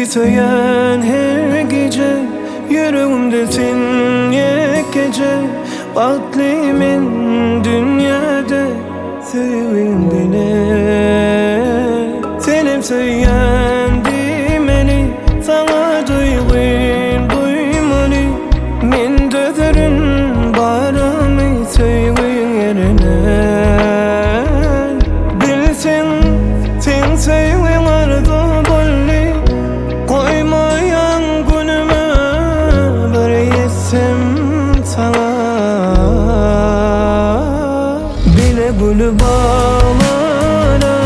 söyleyen her gece yüreğimde sen gece Baklimin dünyada sevin bile Senem söyleyen demeli sana duygun duymalı Min dözerin barımı sevin yerine Bilsin sen sevin arzu bolli Koymayan günüme bir yetsem sana Bile gülü bağlara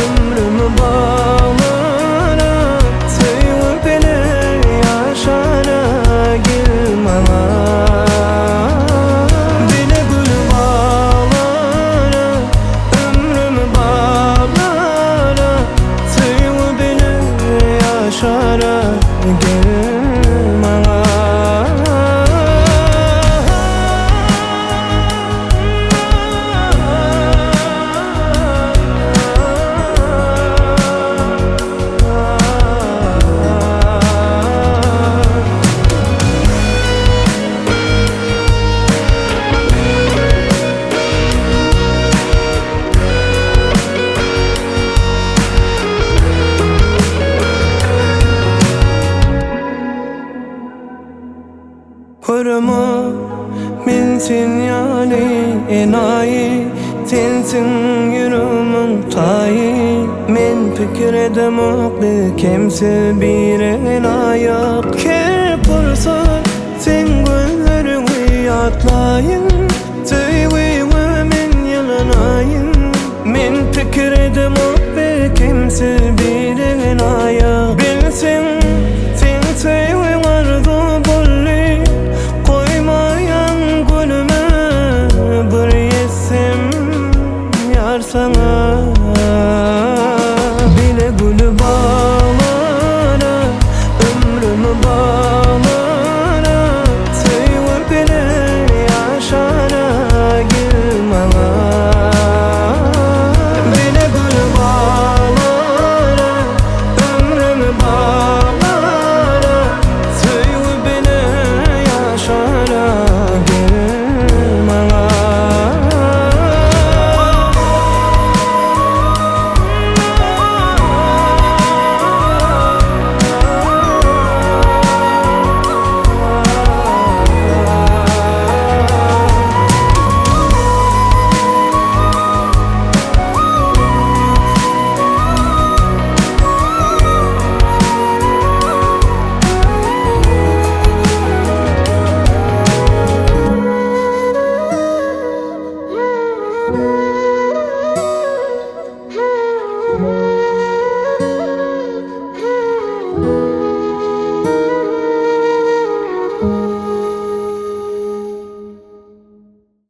ömrümü bağlara Sevip beni yaşara girmama Bile gülü bağlara ömrümü bağlara Sevip beni yaşara girmama Kurma min sinyali enayi Sensin yüreğimin tayı Men fikir edemok bir kimse bir enayak Ke pırsat sen gözlerimi yatlayın Sevimi min yalanayın Men fikir edemok bir kimse bir enayak Bilsin sen sevin arzu bolli sana Bile gülü bağlara ömrümü bağlara